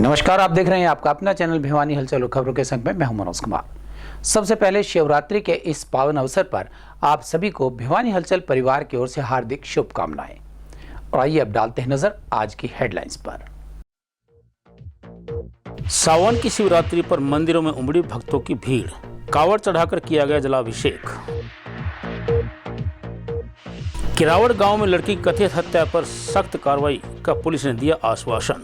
नमस्कार, आप देख रहे हैं आपका अपना चैनल भिवानी हलचल और खबरों के संग में मैं हूं मनोज कुमार। सबसे पहले शिवरात्रि के इस पावन अवसर पर आप सभी को भिवानी हलचल परिवार की ओर से हार्दिक शुभकामनाएं। और आइए अब डालते हैं नजर आज की हेडलाइंस पर। सावन की शिवरात्रि पर मंदिरों में उमड़ी भक्तों की भीड़, कावड़ चढ़ाकर किया गया जलाभिषेक। किरावड़ गांव में लड़की की कथित हत्या पर सख्त कार्रवाई का पुलिस ने दिया आश्वासन।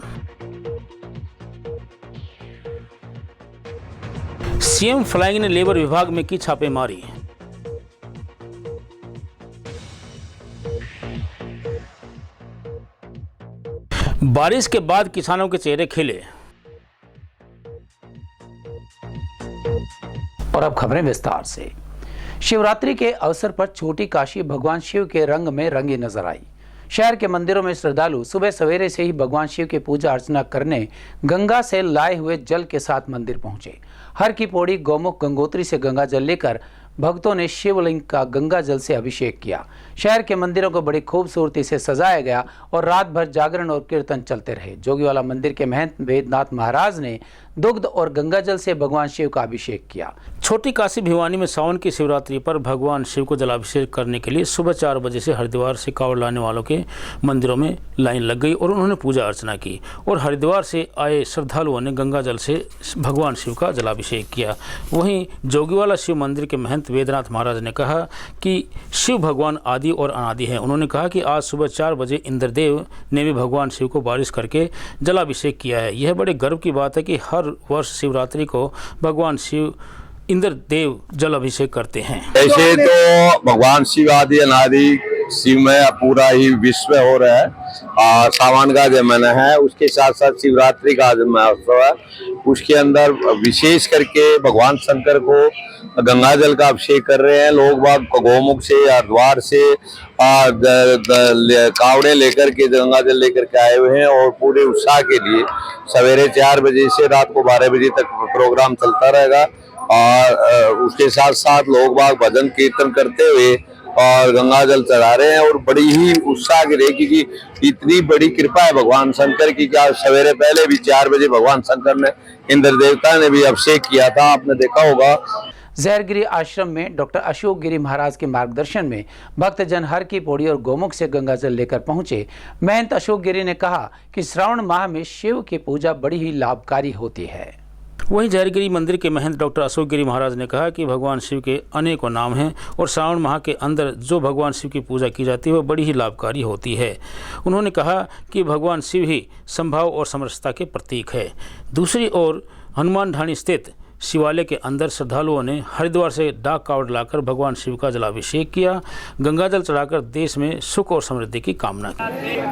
सीएम फ्लाइंग ने लेबर विभाग में की छापेमारी। बारिश के बाद किसानों के चेहरे खिले। और अब खबरें विस्तार से। शिवरात्रि के अवसर पर छोटी काशी भगवान शिव के रंग में रंगी नजर आई। शहर के मंदिरों में श्रद्धालु सुबह सवेरे से ही भगवान शिव की पूजा अर्चना करने गंगा से लाए हुए जल के साथ मंदिर पहुंचे। हर की पौड़ी, गौमुख, गंगोत्री से गंगा जल लेकर भक्तों ने शिवलिंग का गंगा जल से अभिषेक किया। शहर के मंदिरों को बड़ी खूबसूरती से सजाया गया और रात भर जागरण और कीर्तन चलते रहे। जोगीवाला मंदिर के महंत वेदनाथ महाराज ने दुग्ध और गंगा जल से भगवान शिव का अभिषेक किया। छोटी काशी भिवानी में सावन की शिवरात्रि पर भगवान शिव को जलाभिषेक करने के लिए सुबह 4 बजे से हरिद्वार से कावड़ लाने वालों के मंदिरों में लाइन लग गई और उन्होंने पूजा अर्चना की और हरिद्वार से आए श्रद्धालुओं ने गंगा जल से भगवान शिव का जलाभिषेक किया। वहीं जोगीवाला शिव मंदिर के महंत वेदनाथ महाराज ने कहा कि शिव भगवान आदि और अनादि हैं। उन्होंने कहा कि आज सुबह 4 बजे इंद्रदेव ने भी भगवान शिव को बारिश करके जलाभिषेक किया है। यह बड़े गर्व की बात है कि हर वर्ष शिवरात्रि को भगवान शिव इंद्रदेव जल अभिषेक करते हैं। ऐसे तो भगवान शिव आदि अनादि शिव में पूरा ही विश्व हो रहा है। सावन का जो महीना है उसके साथ साथ शिवरात्रि का जो महोत्सव है उसके अंदर विशेष करके भगवान शंकर को गंगा जल का अभिषेक कर रहे हैं। लोग बाग गौमुख से, हरिद्वार से कावड़े लेकर के गंगा जल लेकर के आए हुए हैं और पूरे उत्साह के लिए सवेरे 4 बजे से रात को 12 बजे तक प्रोग्राम चलता रहेगा। और उसके साथ साथ लोग बाग भजन कीर्तन करते हुए और गंगा जल चढ़ा रहे हैं और बड़ी ही उत्साह की रही, क्योंकि इतनी बड़ी कृपा है भगवान शंकर की। क्या सवेरे पहले भी 4 बजे भगवान शंकर ने इंद्र देवता ने भी अभिषेक किया था, आपने देखा होगा। जहरगिरी आश्रम में डॉक्टर अशोक गिरी महाराज के मार्गदर्शन में भक्तजन हर की पौड़ी और गौमुख से गंगा जल लेकर पहुंचे। महंत अशोक गिरी ने कहा कि श्रावण माह में शिव की पूजा बड़ी ही लाभकारी होती है। वहीं जहरगिरी मंदिर के महंत डॉक्टर अशोक गिरी महाराज ने कहा कि भगवान शिव के अनेकों नाम हैं और श्रावण माह के अंदर जो भगवान शिव की पूजा की जाती है वह बड़ी ही लाभकारी होती है। उन्होंने कहा कि भगवान शिव ही संभाव और समरसता के प्रतीक है। दूसरी ओर हनुमान ढाणी स्थित शिवालय के अंदर श्रद्धालुओं ने हरिद्वार से डाक कावड़ लाकर भगवान शिव का जलाभिषेक किया। गंगा जल चढ़ाकर देश में सुख और समृद्धि की कामना की।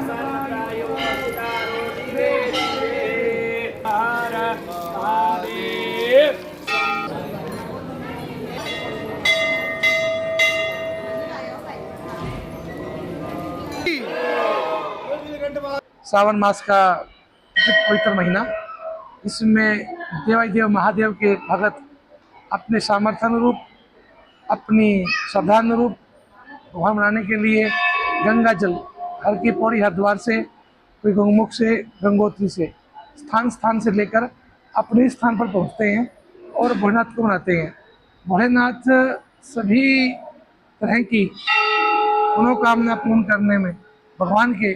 सावन मास का पवित्र महीना, इसमें देवाधिदेव महादेव के भगत अपने सामर्थ्य अनुरूप, अपनी श्रद्धा अनुरूप भगवान मनाने के लिए गंगा जल हर की पौड़ी, हरिद्वार से, कोई गौमुख से, गंगोत्री से, स्थान स्थान से लेकर अपने स्थान पर पहुंचते हैं और भोलेनाथ को मनाते हैं। भोलेनाथ सभी तरह की मनोकामना पूर्ण करने में भगवान के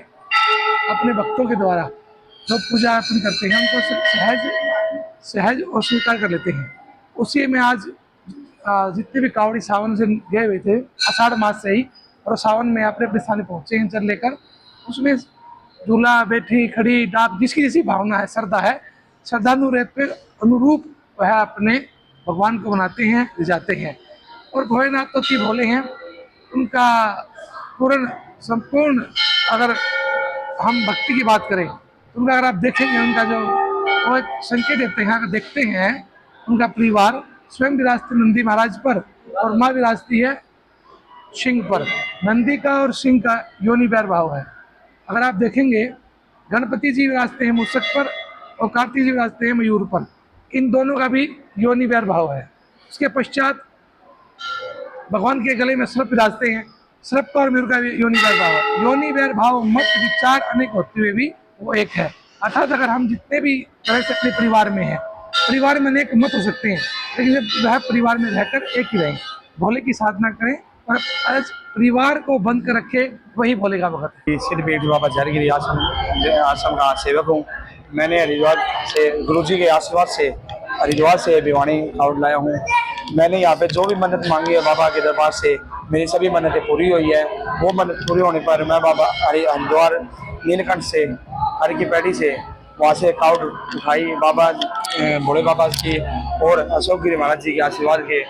अपने भक्तों के द्वारा जो पूजा अर्पण करते हैं उनको सहज और स्वीकार कर लेते हैं। उसी में आज जितने भी कावड़ी सावन से गए हुए थे आषाढ़ मास से ही, और सावन में अपने अपने स्थान पहुँचे हैं जल लेकर, उसमें दूल्हा, बैठी, खड़ी, डाक, जिसकी जैसी भावना है, श्रद्धा है, अनुरूप वह अपने भगवान को मनाते हैं, ले जाते हैं। और भोलेनाथ तो की भोले हैं, उनका पूर्ण संपूर्ण, अगर हम भक्ति की बात करें तो उनका अगर आप देखेंगे, उनका जो वो एक संकेत देते हैं, अगर देखते हैं उनका परिवार स्वयं विराजते नंदी महाराज पर और माँ विराजती है सिंह पर। नंदी का और सिंह का योनि बैर भाव है। अगर आप देखेंगे गणपति जी विराजते हैं मूषक पर और कार्तिक जी विराजते हैं मयूर पर, इन दोनों का भी योनि बैर भाव है। उसके पश्चात भगवान के गले में सर्प विराजते हैं, सर्प और मयूर का योनि बैर भाव है। योनि बैर भाव मत विचार अनेक होते हुए भी वो एक है। अर्थात अगर हम जितने भी तरह से अपने परिवार में हैं, परिवार में अनेक मत हो सकते हैं, लेकिन जब वह परिवार में रहकर एक ही रहें, भोले की साधना करें और आज परिवार को बंद कर रखे, वही भोले का भगत है। सिद्ध बेटी बाबा झारगिरी आश्रम का सेवक हूँ। मैंने हरिद्वार से गुरुजी के आशीर्वाद से हरिद्वार से भिवानी कावड़ लाया हूँ। मैंने यहाँ पे जो भी मन्नत मांगी है बाबा के दरबार से, मेरी सभी मन्नतें पूरी हुई है। वो मन्नत पूरी होने पर मैं बाबा हरिद्वार नीलकंठ से हरि की पैड़ी से वहाँ से कावड़ उठाई बाबा भोले बाबा की और अशोक गिरी महाराज जी के आशीर्वाद के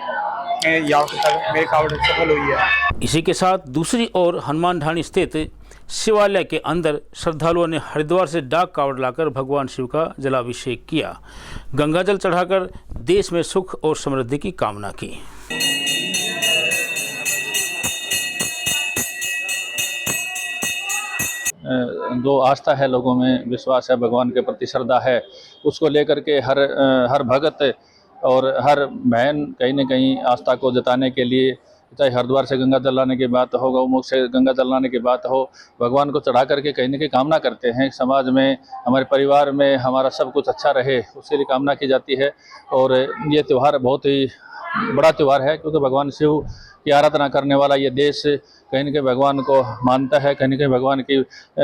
यहाँ तक मेरी कावड़ सफल हुई है। इसी के साथ दूसरी ओर हनुमान ढाणी स्थित शिवालय के अंदर श्रद्धालुओं ने हरिद्वार से डाक कावड़ लाकर भगवान शिव का जलाभिषेक किया, गंगाजल चढ़ाकर देश में सुख और समृद्धि की कामना की। जो आस्था है लोगों में, विश्वास है, भगवान के प्रति श्रद्धा है, उसको लेकर के हर भगत और हर बहन कहीं न कहीं आस्था को जताने के लिए, चाहे हरिद्वार से गंगा जल लाने की बात हो, गौमुख से गंगा जल लाने की बात हो, भगवान को चढ़ा करके कहीं न कहीं कामना करते हैं। समाज में, हमारे परिवार में हमारा सब कुछ अच्छा रहे, उसके लिए कामना की जाती है। और ये त्यौहार बहुत ही बड़ा त्यौहार है, क्योंकि भगवान शिव की आराधना करने वाला ये देश कहीं न कहीं भगवान को मानता है, कहीं न कहीं भगवान की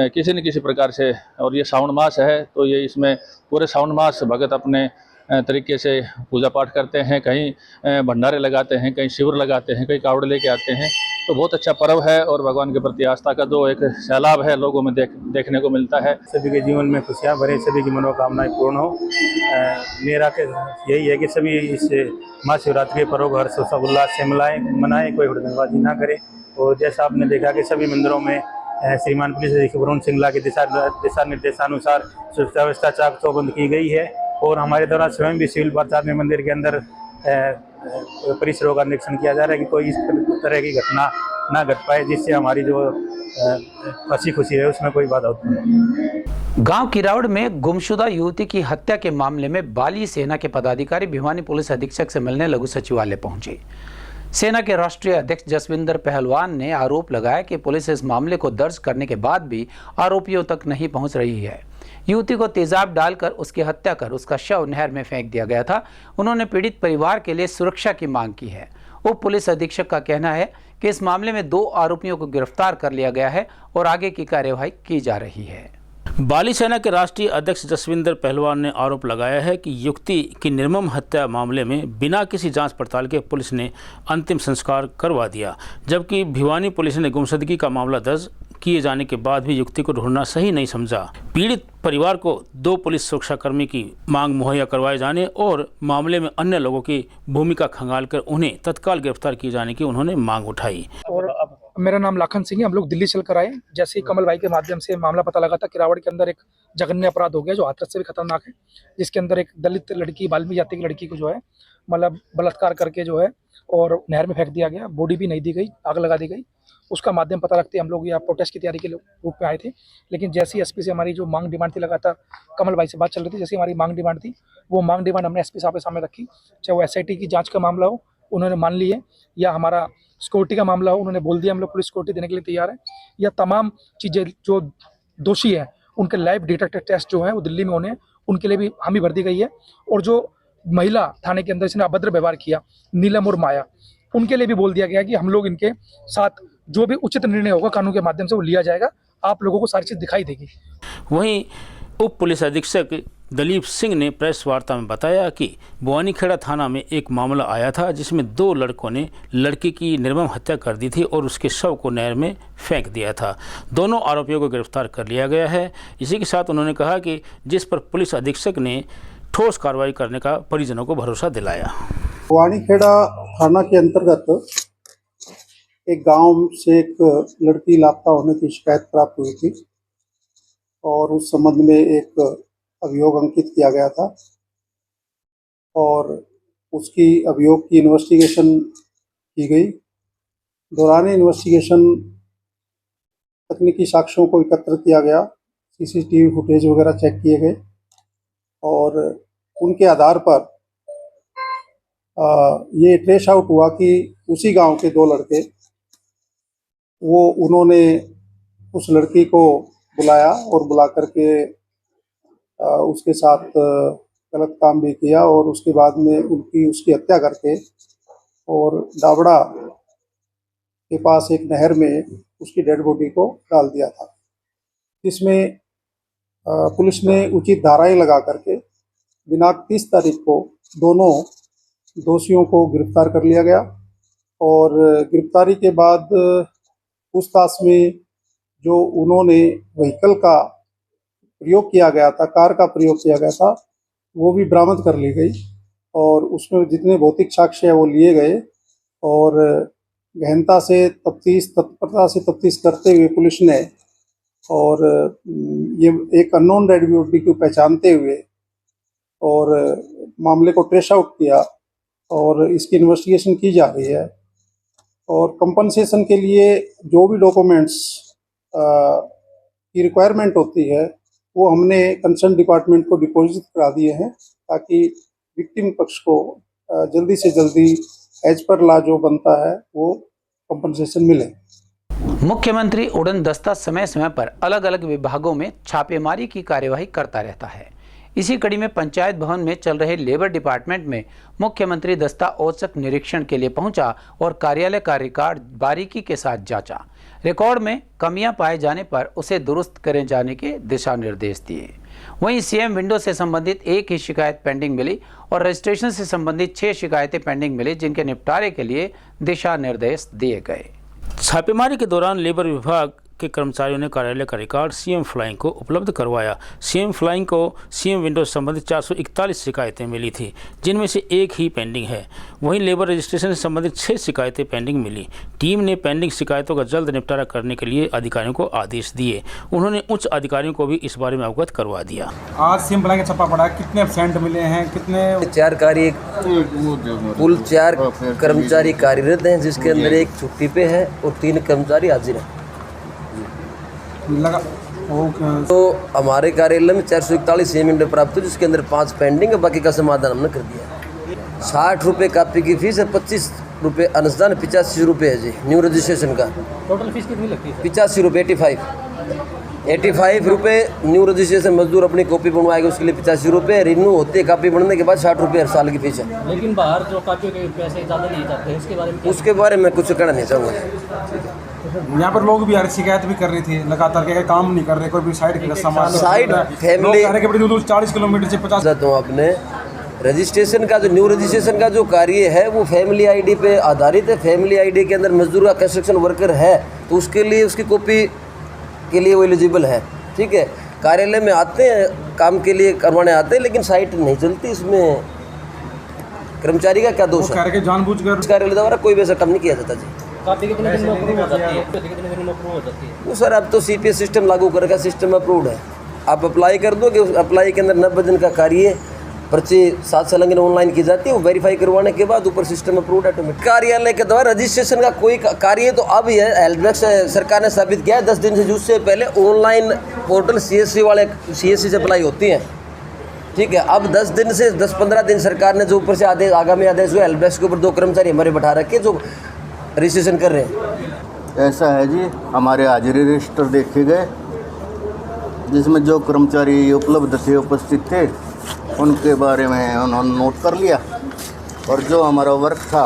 किसी न किसी प्रकार से। और ये श्रावण मास है, तो ये इसमें पूरे श्रावण मास भगत अपने तरीके से पूजा पाठ करते हैं, कहीं भंडारे लगाते हैं, कहीं शिविर लगाते हैं, कहीं कावड़ लेके आते हैं। तो बहुत अच्छा पर्व है और भगवान के प्रति आस्था का जो एक सैलाब है लोगों में देखने को मिलता है। सभी के जीवन में खुशियाँ भरे, सभी की मनोकामनाएं पूर्ण हो। मेरा यही है कि सभी इस महाशिवरात्रि के पर्व को हर्ष उल्लास से मनाएं, कोई हुड़दंगबाजी ना करे। और जैसा आपने देखा कि सभी मंदिरों में श्रीमान पुलिस अधीक्षक वरुण सिंगला के दिशा निर्देशानुसार सुरक्षा व्यवस्था चाक चौबंद की गई है। और हमारे द्वारा स्वयं भी सिविल प्रचार में मंदिर के अंदर परिसरों का निरीक्षण किया जा रहा है कि कोई इस तरह की घटना ना घट पाए, जिससे हमारी जो हंसी खुशी है उसमें कोई बाधा उत्पन्न हो। गांव किरावड़ में गुमशुदा युवती की हत्या के मामले में बाली सेना के पदाधिकारी भिवानी पुलिस अधीक्षक से मिलने लघु सचिवालय पहुंचे। सेना के राष्ट्रीय अध्यक्ष जसविंदर पहलवान ने आरोप लगाया कि पुलिस इस मामले को दर्ज करने के बाद भी आरोपियों तक नहीं पहुंच रही है। युवती को तेजाब डालकर उसकी हत्या कर उसका शव नहर में फेंक दिया गया था। उन्होंने पीड़ित परिवार के लिए सुरक्षा की मांग की है। उप पुलिस अधीक्षक का कहना है कि इस मामले में 2 आरोपियों को गिरफ्तार कर लिया गया है और आगे की कार्यवाही की जा रही है। बाली सेना के राष्ट्रीय अध्यक्ष जसविंदर पहलवान ने आरोप लगाया है कि युवती की निर्मम हत्या मामले में बिना किसी जांच पड़ताल के पुलिस ने अंतिम संस्कार करवा दिया, जबकि भिवानी पुलिस ने गुमशुदगी का मामला दर्ज किए जाने के बाद भी युवती को ढूंढना सही नहीं समझा। पीड़ित परिवार को 2 पुलिस सुरक्षाकर्मी की मांग मुहैया करवाए जाने और मामले में अन्य लोगों की भूमिका खंगालकर उन्हें तत्काल गिरफ्तार किए जाने की उन्होंने मांग उठाई। और मेरा नाम लाखन सिंह है। हम लोग दिल्ली चल कर आए। जैसे ही कमल भाई के माध्यम से मामला पता लगा था, किरावड़ के अंदर एक जघन्य अपराध हो गया जो हाथरस से भी खतरनाक है, जिसके अंदर एक दलित लड़की, बाल्मी जाति की लड़की को जो है मतलब बलात्कार करके जो है और नहर में फेंक दिया गया। बॉडी भी नहीं दी गई, आग लगा दी गई। उसका माध्यम पता रखते हम लोग यहाँ प्रोटेस्ट की तैयारी के रूप में आए थे। लेकिन जैसी एसपी से हमारी जो मांग डिमांड थी, लगातार कमल भाई से बात चल रही थी, जैसी हमारी मांग डिमांड थी वो मांग डिमांड हमने एसपी साहब के सामने रखी। चाहे वो SIT की जाँच का मामला हो, उन्होंने मान ली है, या हमारा सिक्योरिटी का मामला हो, उन्होंने बोल दिया हम लोग पुलिस सिक्योरिटी देने के लिए तैयार है, या तमाम चीज़ें जो दोषी हैं उनके लाइव डिटेक्टर टेस्ट जो है वो दिल्ली में होने हैं, उनके लिए भी हामी भर दी गई है। और जो महिला थाने के अंदर इसने अभद्र व्यवहार किया, नीलम और माया, उनके लिए भी बोल दिया गया कि हम लोग इनके साथ जो भी उचित निर्णय होगा कानून के माध्यम से वो लिया जाएगा। आप लोगों को सारी चीज़ दिखाई देगी। वहीं उप पुलिस अधीक्षक दलीप सिंह ने प्रेस वार्ता में बताया कि बुआनीखेड़ा थाना में एक मामला आया था जिसमें 2 लड़कों ने लड़की की निर्मम हत्या कर दी थी और उसके शव को नहर में फेंक दिया था। दोनों आरोपियों को गिरफ्तार कर लिया गया है। इसी के साथ उन्होंने कहा कि जिस पर पुलिस अधीक्षक ने ठोस कार्रवाई करने का परिजनों को भरोसा दिलाया। बुआनीखेड़ा थाना के अंतर्गत एक गांव से एक लड़की लापता होने की शिकायत प्राप्त हुई थी और उस संबंध में एक अभियोग अंकित किया गया था और उसकी अभियोग की इन्वेस्टिगेशन की गई। दौरान इन्वेस्टिगेशन तकनीकी साक्ष्यों को एकत्र किया गया, CCTV फुटेज वगैरह चेक किए गए और उनके आधार पर ये ट्रेस आउट हुआ कि उसी गांव के 2 लड़के उन्होंने उस लड़की को बुलाया और बुला करके उसके साथ गलत काम भी किया और उसके बाद में उसकी हत्या करके और डाबड़ा के पास एक नहर में उसकी डेड बॉडी को डाल दिया था। इसमें पुलिस ने उचित धाराएं लगा करके दिनांक 30 तारीख को दोनों दोषियों को गिरफ्तार कर लिया गया और गिरफ्तारी के बाद पूछताछ में जो उन्होंने व्हीकल का प्रयोग किया गया था, कार का प्रयोग किया गया था, वो भी बरामद कर ली गई और उसमें जितने भौतिक साक्ष्य है वो लिए गए और गहनता से तत्परता से तफ्तीश करते हुए पुलिस ने और ये एक अननोन डेड बॉडी को पहचानते हुए और मामले को ट्रेस आउट किया और इसकी इन्वेस्टिगेशन की जा रही है और कंपनसेशन के लिए जो भी डॉक्यूमेंट्स की रिक्वायरमेंट होती है वो हमने कंसर्न डिपार्टमेंट को डिपॉजिट करा दिए हैं ताकि विक्टिम पक्ष को जल्दी से जल्दी एज पर लॉ जो बनता है वो कंपनसेशन मिले। मुख्यमंत्री उड़न दस्ता समय समय पर अलग अलग विभागों में छापेमारी की कार्यवाही करता रहता है। इसी कड़ी में पंचायत भवन में चल रहे लेबर डिपार्टमेंट में मुख्यमंत्री दस्ता औचक निरीक्षण के लिए पहुंचा और कार्यालय का रिकॉर्ड बारीकी के साथ जांचा। रिकॉर्ड में कमियां पाए जाने पर उसे दुरुस्त करे जाने के दिशा निर्देश दिए। वहीं सीएम विंडो से संबंधित एक ही शिकायत पेंडिंग मिली और रजिस्ट्रेशन से संबंधित 6 शिकायतें पेंडिंग मिली, जिनके निपटारे के लिए दिशा निर्देश दिए गए। छापेमारी के दौरान लेबर विभाग के कर्मचारियों ने कार्यालय का रिकॉर्ड सीएम फ्लाइंग को उपलब्ध करवाया। सीएम फ्लाइंग को सीएम विंडो से संबंधित 441 शिकायतें मिली थी, जिनमें से एक ही पेंडिंग है। वहीं लेबर रजिस्ट्रेशन से संबंधित 6 शिकायतें पेंडिंग मिली। टीम ने पेंडिंग शिकायतों का जल्द निपटारा करने के लिए अधिकारियों को आदेश दिए। उन्होंने उच्च अधिकारियों को भी इस बारे में अवगत करवा दिया। आज सीएम फ्लाइंग का छापा पड़ा, कितने एब्सेंट मिले हैं, कितने 4 कार्य कुल 4 कर्मचारी कार्यरत हैं, जिसके अंदर एक छुट्टी पे है और 3 कर्मचारी हाजिर हैं। लगा तो हमारे कार्यालय में 441 सीएम विंडो प्राप्त हुई, जिसके अंदर 5 पेंडिंग है, बाकी का समाधान हमने कर दिया। 60 रुपये कापी की फीस है, 25 रुपये अनुदान, 85 रुपये है जी न्यू रजिस्ट्रेशन का। टोटल फीस कितनी लगती है? 85 रुपये 85 रुपये न्यू रजिस्ट्रेशन मजदूर अपनी कॉपी बनवाएगा, उसके लिए 85 रुपये। रिन्यू होती है कापी बनने के बाद 60 रुपये हर साल की फीस है। लेकिन बाहर जो कापियों के पैसे ज़्यादा नहीं जाते, उसके बारे में कुछ कहना नहीं चाहूँगा। यहाँ पर लोग भी यार शिकायत भी कर रहे थे लगातार के काम नहीं कर रहे, कोई भी साइड का सामान फैमिली 40 किलोमीटर से 50 आपने रजिस्ट्रेशन का जो न्यू रजिस्ट्रेशन का जो कार्य है वो फैमिली आईडी पे आधारित है। फैमिली आईडी के अंदर मजदूर का कंस्ट्रक्शन वर्कर है तो उसके लिए उसकी कॉपी के लिए वो एलिजिबल है। ठीक है, कार्यालय में आते हैं काम के लिए करवाने आते हैं, लेकिन साइट नहीं चलती। इसमें कर्मचारी का क्या दोष है? जानबूझकर कार्यालय द्वारा कोई भी ऐसा काम नहीं किया जाता जी। काफी कितने दिन में अप्रूव हो जाती है? कितने दिन में अप्रूव हो जाती है? वो सर अब तो सीपीएस सिस्टम लागू करके सिस्टम अप्रूव्ड है। आप अप्लाई कर दो कि उस अप्लाई के अंदर 90 दिन का कार्य पर्ची 7 संलग्न ऑनलाइन की जाती है, वो वेरीफाई करवाने के बाद ऊपर सिस्टम अप्रूव्ड ऑटोमेटिक। कार्यालय के द्वारा रजिस्ट्रेशन का कोई कार्य तो अब ही है, हेल्प डेस्क सरकार ने साबित किया है 10 दिन से उससे पहले ऑनलाइन पोर्टल सीएससी से अप्लाई होती है। ठीक है, अब 10 दिन से 10-15 दिन सरकार ने जो ऊपर से आदेश आगामी आदेश हुए हेल्प डेस्क के ऊपर 2 कर्मचारी हमारे बैठा रखे जो रजिस्ट्रेशन कर रहे हैं। ऐसा है जी, हमारे हाजिरी रजिस्टर देखे गए जिसमें जो कर्मचारी उपलब्ध थे उपस्थित थे उनके बारे में उन्होंने नोट कर लिया और जो हमारा वर्क था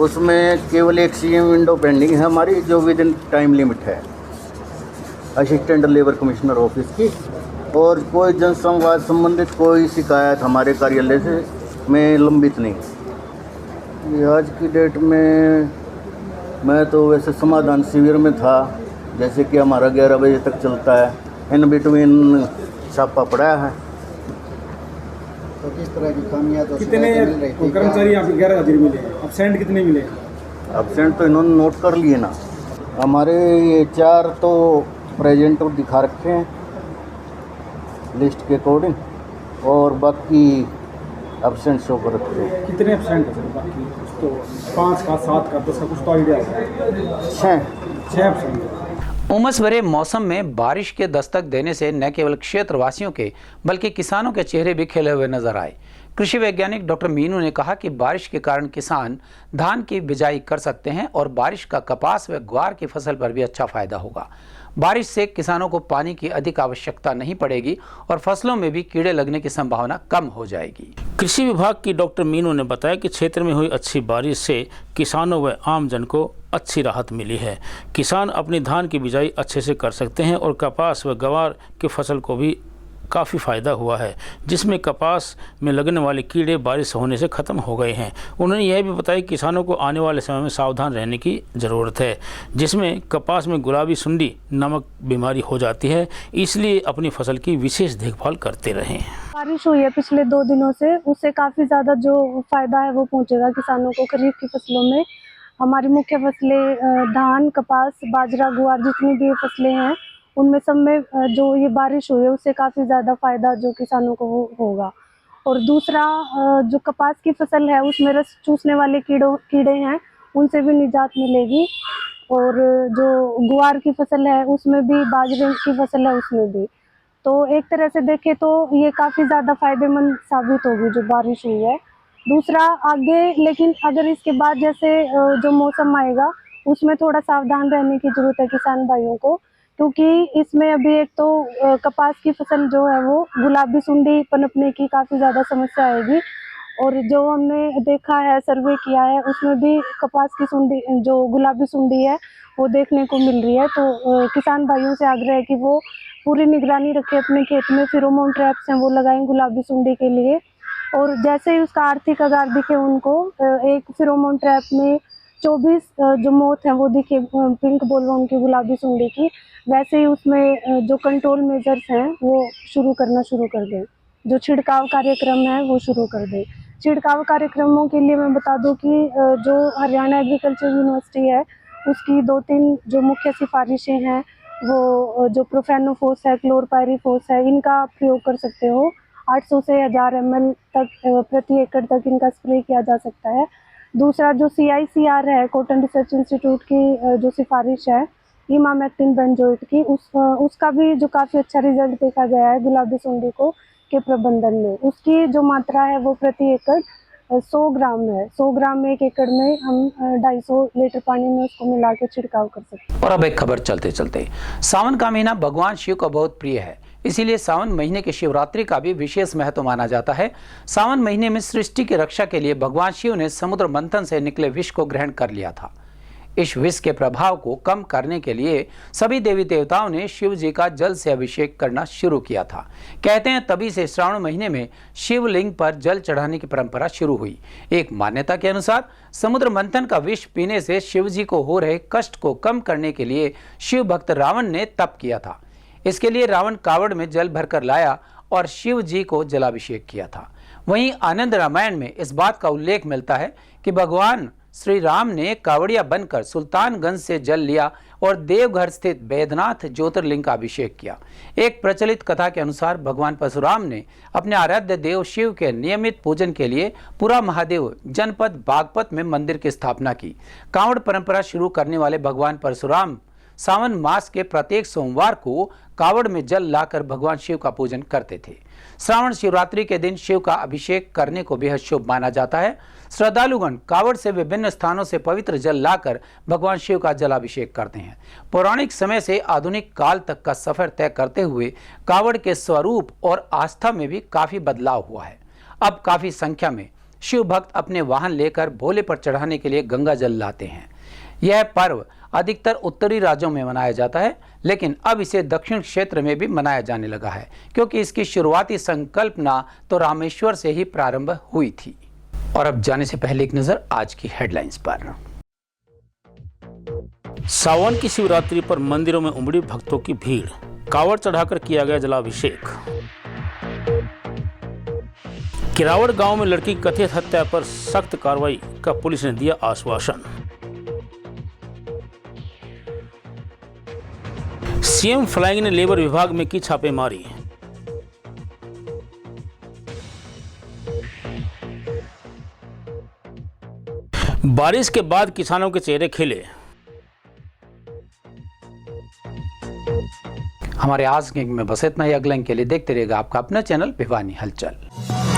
उसमें केवल एक सीएम विंडो पेंडिंग है हमारी, जो विद इन टाइम लिमिट है असिस्टेंट लेबर कमिश्नर ऑफिस की, और कोई जन संवाद संबंधित कोई शिकायत हमारे कार्यालय से में लंबित नहीं। आज की डेट में मैं तो वैसे समाधान शिविर में था, जैसे कि हमारा 11 बजे तक चलता है, इन बिटवीन छापा पड़ा है। तो किस तरह की खामियां तो कितने कर्मचारी यहाँ पे 11 हाजिर मिले, अब्सेंट कितने मिले? अब्सेंट तो इन्होंने नोट कर लिए ना, हमारे ये 4 तो प्रेजेंट दिखा रखे हैं लिस्ट के अकॉर्डिंग, और बाकी एब्सेंट शो कर रखते हैं। कितने एब्सेंट है सर? बाकी तो 5 का 7 का 10 का कुछ तो आइडिया है? 6 एब्सेंट। उमस भरे मौसम में बारिश के दस्तक देने से न केवल क्षेत्रवासियों के बल्कि किसानों के चेहरे भी खिले हुए नजर आए। कृषि वैज्ञानिक डॉक्टर मीनू ने कहा कि बारिश के कारण किसान धान की बिजाई कर सकते हैं और बारिश का कपास व ग्वार की फसल पर भी अच्छा फायदा होगा। बारिश से किसानों को पानी की अधिक आवश्यकता नहीं पड़ेगी और फसलों में भी कीड़े लगने की संभावना कम हो जाएगी। कृषि विभाग की डॉक्टर मीनू ने बताया कि क्षेत्र में हुई अच्छी बारिश से किसानों व आम जन को अच्छी राहत मिली है। किसान अपनी धान की बिजाई अच्छे से कर सकते हैं और कपास व ग्वार की फसल को भी काफ़ी फ़ायदा हुआ है, जिसमें कपास में लगने वाले कीड़े बारिश होने से ख़त्म हो गए हैं। उन्होंने यह भी बताया कि किसानों को आने वाले समय में सावधान रहने की ज़रूरत है, जिसमें कपास में गुलाबी सुंडी नामक बीमारी हो जाती है, इसलिए अपनी फसल की विशेष देखभाल करते रहें। बारिश हुई है पिछले 2 दिनों से, उससे काफ़ी ज़्यादा जो फ़ायदा है वो पहुँचेगा किसानों को। खरीफ की फसलों में हमारी मुख्य फसलें धान, कपास, बाजरा, गुआर जितनी भी फसलें हैं उनमें सब में जो ये बारिश हुई है उससे काफ़ी ज़्यादा फ़ायदा जो किसानों को होगा। और दूसरा जो कपास की फसल है उसमें रस चूसने वाले कीड़े हैं उनसे भी निजात मिलेगी। और जो गुआर की फसल है उसमें भी, बाजरे की फसल है उसमें भी, तो एक तरह से देखें तो ये काफ़ी ज़्यादा फ़ायदेमंद साबित होगी जो बारिश हुई है। दूसरा आगे, लेकिन अगर इसके बाद जैसे जो मौसम आएगा उसमें थोड़ा सावधान रहने की ज़रूरत है किसान भाइयों को, क्योंकि इसमें अभी एक तो कपास की फसल जो है वो गुलाबी सुंडी पनपने की काफ़ी ज़्यादा समस्या आएगी। और जो हमने देखा है, सर्वे किया है, उसमें भी कपास की सुंडी, जो गुलाबी सुंडी है वो देखने को मिल रही है। तो किसान भाइयों से आग्रह है कि वो पूरी निगरानी रखें अपने खेत में, फेरोमोन ट्रैप्स हैं वो लगाएं गुलाबी सुंडी के लिए। और जैसे ही उसका आर्थिक आधार दिखे उनको, एक फेरोमोन ट्रैप में 24 जो मौत है वो दिखे पिंक बोलवर्म की गुलाबी सुंडी की, वैसे ही उसमें जो कंट्रोल मेजर्स हैं वो शुरू कर दें, जो छिड़काव कार्यक्रम है वो शुरू कर दें। छिड़काव कार्यक्रमों के लिए मैं बता दूं कि जो हरियाणा एग्रीकल्चर यूनिवर्सिटी है उसकी 2-3 जो मुख्य सिफारिशें हैं वो जो प्रोफेनोफोस है, क्लोरपायरीफोस है, इनका प्रयोग कर सकते हो। 800 से 1000 ml तक प्रति एकड़ तक इनका स्प्रे किया जा सकता है। दूसरा जो CICR है, कॉटन रिसर्च इंस्टीट्यूट की जो सिफारिश है इमामेक्टिन बेंजोएट की, उसका भी जो काफ़ी अच्छा रिजल्ट देखा गया है गुलाबी सुंडी को के प्रबंधन में। उसकी जो मात्रा है वो प्रति एकड़ 100 ग्राम है। 100 ग्राम 1 एकड़ में हम 250 लीटर पानी में उसको मिला के छिड़काव कर सकते हैं। और अब एक खबर चलते चलते, सावन का महीना भगवान शिव को बहुत प्रिय है, इसीलिए सावन महीने की शिवरात्रि का भी विशेष महत्व माना जाता है। सावन महीने में सृष्टि की रक्षा के लिए भगवान शिव ने समुद्र मंथन से निकले विष को ग्रहण कर लिया था। इस विष के प्रभाव को कम करने के लिए सभी देवी देवताओं ने शिव जी का जल से अभिषेक करना शुरू किया था। कहते हैं तभी से श्रावण महीने में शिवलिंग पर जल चढ़ाने की परंपरा शुरू हुई। एक मान्यता के अनुसार समुद्र मंथन का विष पीने से शिव जी को हो रहे कष्ट को कम करने के लिए शिव भक्त रावण ने तप किया था। इसके लिए रावण कावड़ में जल भरकर लाया और शिव जी को जलाभिषेक किया था। वहीं आनंद रामायण में इस बात का उल्लेख मिलता है कि भगवान श्री राम ने कावड़िया बनकर सुल्तानगंज से जल लिया और देवघर स्थित बैद्यनाथ ज्योतिर्लिंग का अभिषेक किया। एक प्रचलित कथा के अनुसार भगवान परशुराम ने अपने आराध्य देव शिव के नियमित पूजन के लिए पुरा महादेव जनपद बागपत में मंदिर की स्थापना की। कांवड़ परंपरा शुरू करने वाले भगवान परशुराम सावन मास के प्रत्येक सोमवार को कावड़ में जल लाकर भगवान शिव का पूजन करते थे। श्रावण शिवरात्रि के दिन शिव का अभिषेक करने को बेहद शुभ माना जाता है। श्रद्धालुगण कावड़ से विभिन्न स्थानों से पवित्र जल लाकर भगवान शिव का जलाभिषेक करते हैं। पौराणिक समय से आधुनिक काल तक का सफर तय करते हुए कावड़ के स्वरूप और आस्था में भी काफी बदलाव हुआ है। अब काफी संख्या में शिव भक्त अपने वाहन लेकर भोले पर चढ़ाने के लिए गंगा जल लाते हैं। यह पर्व अधिकतर उत्तरी राज्यों में मनाया जाता है, लेकिन अब इसे दक्षिण क्षेत्र में भी मनाया जाने लगा है, क्योंकि इसकी शुरुआती संकल्पना तो रामेश्वर से ही प्रारंभ हुई थी। और अब जाने से पहले एक नजर आज की हेडलाइंस पर। सावन की शिवरात्रि पर मंदिरों में उमड़ी भक्तों की भीड़, कावड़ चढ़ाकर किया गया जलाभिषेक। किरावड़ गांव में लड़की कथित हत्या पर सख्त कार्रवाई का पुलिस ने दिया आश्वासन। सीएम फ्लाइंग ने लेबर विभाग में की छापेमारी। बारिश के बाद किसानों के चेहरे खिले। हमारे आज के में बस इतना ही। अगले के लिए देखते रहेगा आपका अपना चैनल भिवानी हलचल।